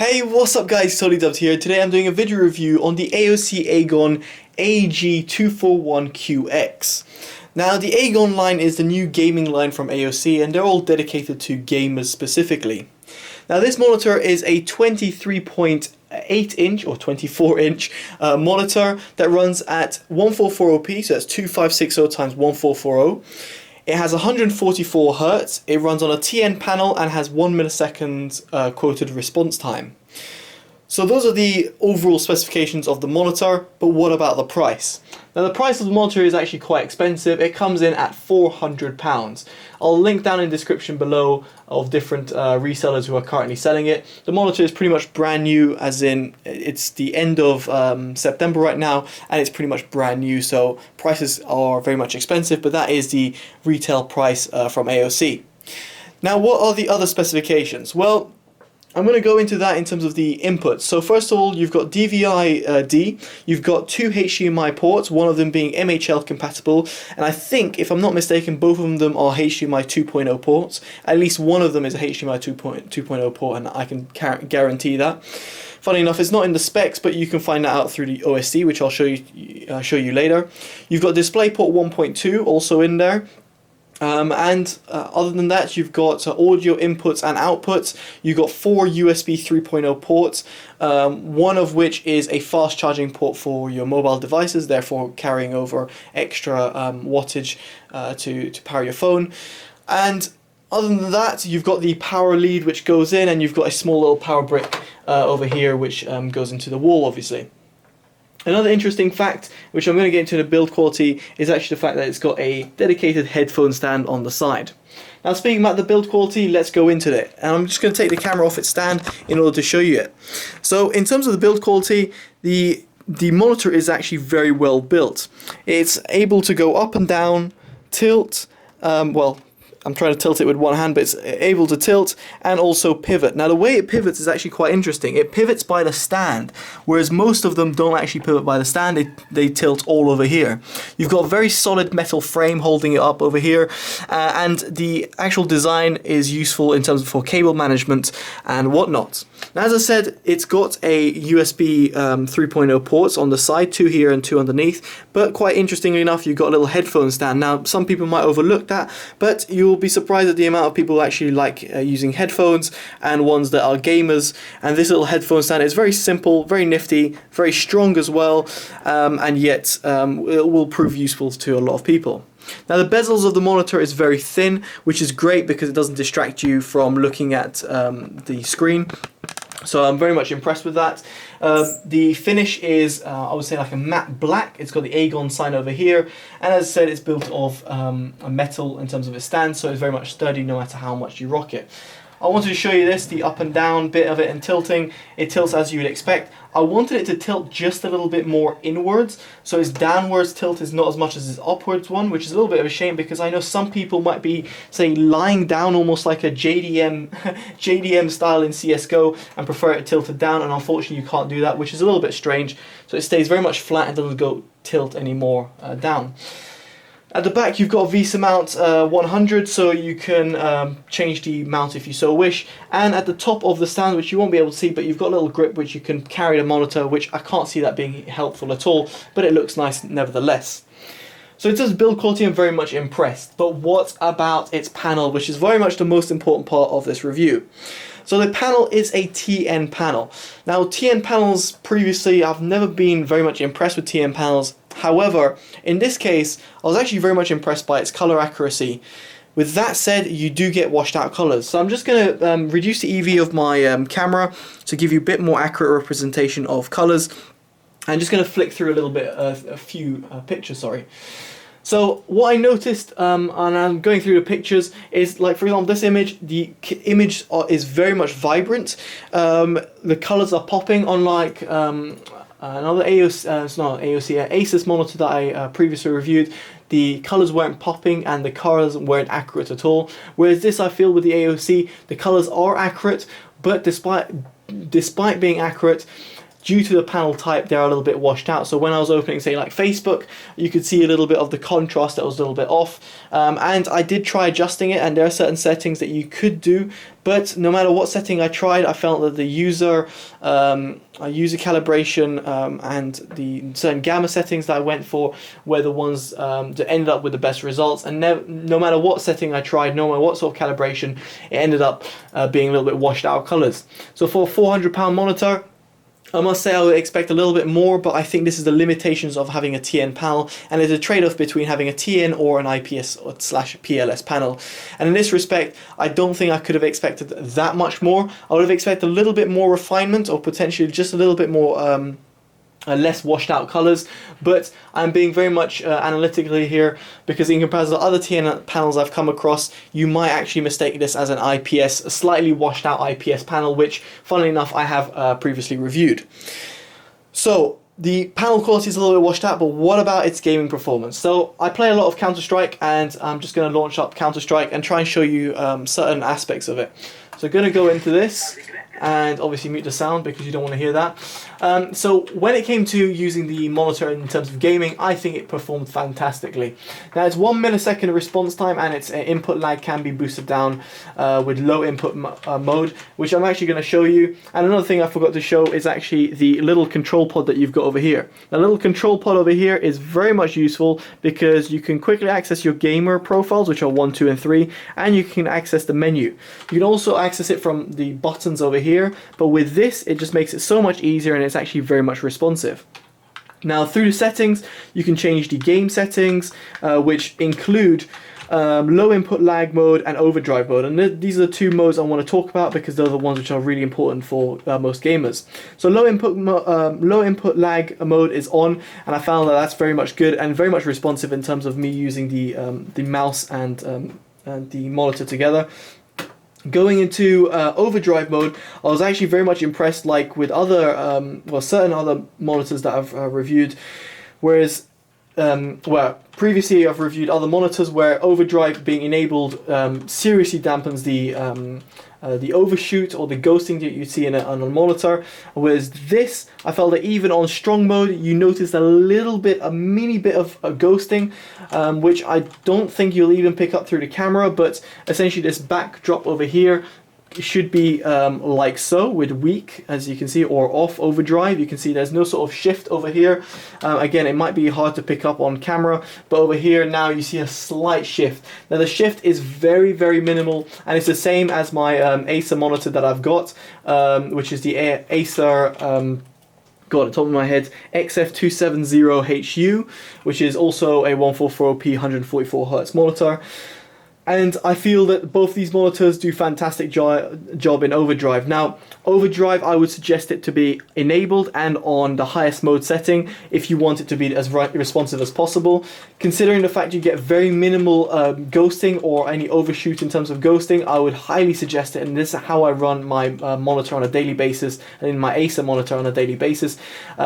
Hey, what's up guys, Totallydubbed here. Today I'm doing a video review on the AOC AGON AG241QX. Now the AGON line is the new gaming line from AOC and they're all dedicated to gamers specifically. Now this monitor is a 23.8 inch or 24 inch monitor that runs at 1440p, so that's 2560 times 1440. It has 144 Hz, it runs on a TN panel and has 1 millisecond quoted response time. So those are the overall specifications of the monitor, but what about the price? Now the price of the monitor is actually quite expensive. It comes in at £400. I'll link down in the description below of different resellers who are currently selling it. The monitor is pretty much brand new, as in it's the end of September right now and it's pretty much brand new, so prices are very much expensive, but that is the retail price from AOC. Now what are the other specifications? Well, I'm going to go into that in terms of the inputs. So first of all, you've got DVI-D, you've got two HDMI ports, one of them being MHL compatible, and I think, if I'm not mistaken, both of them are HDMI 2.0 ports. At least one of them is a HDMI 2.0 port, and I can guarantee that. Funny enough, it's not in the specs, but you can find that out through the OSD, which I'll show you later. You've got DisplayPort 1.2 also in there. Other than that, you've got audio inputs and outputs. You've got 4 USB 3.0 ports, one of which is a fast charging port for your mobile devices, therefore carrying over extra wattage to power your phone. And other than that, you've got the power lead which goes in, and you've got a small little power brick over here which goes into the wall, obviously. Another interesting fact, which I'm going to get into the build quality, is actually the fact that it's got a dedicated headphone stand on the side. Now speaking about the build quality, let's go into it. And I'm just going to take the camera off its stand in order to show you it. So in terms of the build quality, the monitor is actually very well built. It's able to go up and down, tilt, well, I'm trying to tilt it with one hand, but it's able to tilt and also pivot. Now the way it pivots is actually quite interesting. It pivots by the stand, whereas most of them don't actually pivot by the stand, they tilt all over here. You've got a very solid metal frame holding it up over here, and the actual design is useful in terms of for cable management and whatnot. Now as I said, it's got a USB 3.0 ports on the side, 2 here and 2 underneath, but quite interestingly enough, you've got a little headphone stand. Now some people might overlook that, but you'll be surprised at the amount of people who actually like using headphones and ones that are gamers. And this little headphone stand is very simple, very nifty, very strong as well, and yet it will prove useful to a lot of people. Now the bezels of the monitor is very thin, which is great because it doesn't distract you from looking at the screen. So I'm very much impressed with that. The finish is, I would say, like a matte black. It's got the AGON sign over here, and as I said, it's built of a metal in terms of its stand, so it's very much sturdy no matter how much you rock it. I wanted to show you this, the up and down bit of it and tilting. It tilts as you would expect. I wanted it to tilt just a little bit more inwards, so its downwards tilt is not as much as its upwards one, which is a little bit of a shame because I know some people might be, say, lying down almost like a JDM style in CSGO and prefer it tilted down, and unfortunately you can't do that, which is a little bit strange. So it stays very much flat and doesn't go tilt anymore down. At the back you've got a VESA mount 100, so you can change the mount if you so wish. And at the top of the stand, which you won't be able to see, but you've got a little grip which you can carry the monitor, which I can't see that being helpful at all, but it looks nice nevertheless. So in terms of build quality, I'm very much impressed. But what about its panel, which is very much the most important part of this review? So the panel is a TN panel. Now TN panels previously, I've never been very much impressed with TN panels. However, in this case, I was actually very much impressed by its color accuracy. With that said, you do get washed out colors. So I'm just going to reduce the EV of my camera to give you a bit more accurate representation of colors. I'm just going to flick through a little bit, a few pictures, sorry. So what I noticed, and I'm going through the pictures, is like, for example, this image, the image is very much vibrant. The colors are popping, unlike another AOC, it's not AOC, Asus monitor that I previously reviewed. The colors weren't popping and the colors weren't accurate at all. Whereas this, I feel, with the AOC, the colors are accurate, but despite being accurate, due to the panel type, they're a little bit washed out. So when I was opening, say, like Facebook, you could see a little bit of the contrast that was a little bit off. And I did try adjusting it, and there are certain settings that you could do, but no matter what setting I tried, I felt that the user calibration and the certain gamma settings that I went for were the ones that ended up with the best results. And no matter what setting I tried, no matter what sort of calibration, it ended up being a little bit washed out colors. So for a £400 monitor, I must say I would expect a little bit more, but I think this is the limitations of having a TN panel, and there's a trade-off between having a TN or an IPS/PLS panel. And in this respect, I don't think I could have expected that much more. I would have expected a little bit more refinement, or potentially just a little bit more less washed out colors, but I'm being very much analytically here, because in comparison to other TN panels I've come across, you might actually mistake this as an IPS, a slightly washed out IPS panel, which funnily enough I have previously reviewed. So the panel quality is a little bit washed out, but what about its gaming performance? So I play a lot of Counter-Strike, and I'm just going to launch up Counter-Strike and try and show you certain aspects of it. So I'm going to go into this and obviously mute the sound because you don't want to hear that. So when it came to using the monitor in terms of gaming, I think it performed fantastically. Now it's 1 millisecond response time, and its input lag can be boosted down with low input mode, which I'm actually going to show you. And another thing I forgot to show is actually the little control pod that you've got over here. The little control pod over here is very much useful because you can quickly access your gamer profiles, which are 1, 2, and 3, and you can access the menu. You can also access it from the buttons over here, but with this it just makes it so much easier, and it's actually very much responsive. Now through the settings you can change the game settings, which include low input lag mode and overdrive mode, and these are the two modes I want to talk about because they're the ones which are really important for most gamers. So low input lag mode is on, and I found that that's very much good and very much responsive in terms of me using the mouse and the monitor together. Going into overdrive mode, I was actually very much impressed, like with other, certain other monitors that I've reviewed, whereas, previously I've reviewed other monitors where overdrive being enabled seriously dampens the overshoot or the ghosting that you see on a monitor, whereas this, I felt that even on strong mode you noticed a mini bit of ghosting, which I don't think you'll even pick up through the camera, but essentially this backdrop over here should be like so, with weak, as you can see, or off overdrive. You can see there's no sort of shift over here. Again, it might be hard to pick up on camera, but over here now you see a slight shift. Now the shift is very, very minimal, and it's the same as my Acer monitor that I've got, which is the Acer got at the top of my head, XF270HU, which is also a 144p 144Hz monitor. And I feel that both these monitors do fantastic job in overdrive. Now, overdrive, I would suggest it to be enabled and on the highest mode setting if you want it to be as responsive as possible. Considering the fact you get very minimal ghosting or any overshoot in terms of ghosting, I would highly suggest it, and this is how I run my monitor on a daily basis, and in my Acer monitor on a daily basis,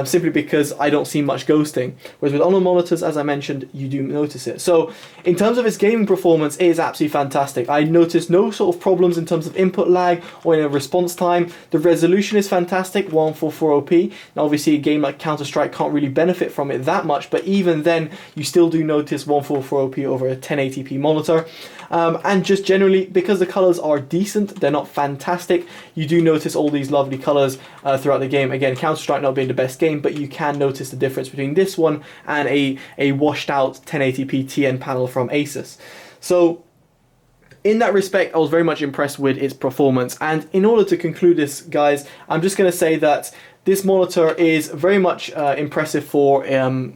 simply because I don't see much ghosting. Whereas with other monitors, as I mentioned, you do notice it. So, in terms of its gaming performance, it is absolutely fantastic. I noticed no sort of problems in terms of input lag or in a response time. The resolution is fantastic, 1440p. Now obviously a game like Counter-Strike can't really benefit from it that much, but even then you still do notice 1440p over a 1080p monitor. And just generally, because the colors are decent, they're not fantastic, you do notice all these lovely colors throughout the game. Again, Counter-Strike not being the best game, but you can notice the difference between this one and a washed out 1080p TN panel from Asus. So in that respect, I was very much impressed with its performance. And in order to conclude this, guys, I'm just going to say that this monitor is very much impressive for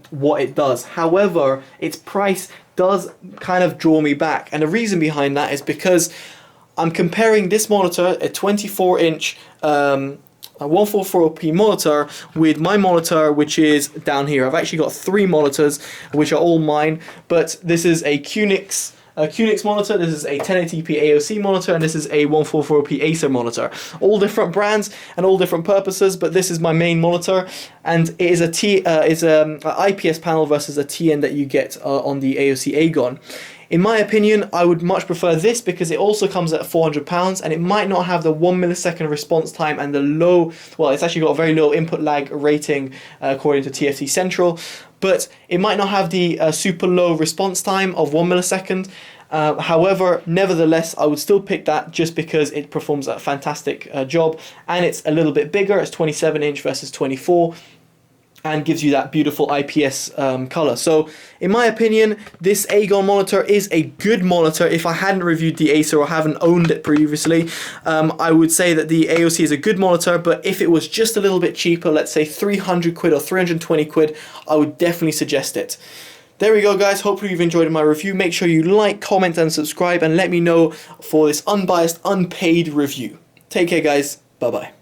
what it does. However, its price does kind of draw me back. And the reason behind that is because I'm comparing this monitor, a 24-inch a 144p monitor, with my monitor, which is down here. I've actually got 3 monitors, which are all mine, but this is a QX monitor, this is a 1080p AOC monitor, and this is a 144p Acer monitor. All different brands and all different purposes, but this is my main monitor, and it is a IPS panel versus a TN that you get on the AOC AGON. In my opinion, I would much prefer this because it also comes at £400 and it might not have the 1 millisecond response time and the low, well, it's actually got a very low input lag rating according to TFT Central, but it might not have the super low response time of 1 millisecond. However, nevertheless, I would still pick that just because it performs a fantastic job, and it's a little bit bigger. It's 27-inch versus 24, and gives you that beautiful IPS color. So, in my opinion, this Agon monitor is a good monitor. If I hadn't reviewed the Acer or haven't owned it previously, I would say that the AOC is a good monitor, but if it was just a little bit cheaper, let's say 300 quid or 320 quid, I would definitely suggest it. There we go, guys. Hopefully you've enjoyed my review. Make sure you like, comment, and subscribe, and let me know for this unbiased, unpaid review. Take care, guys. Bye-bye.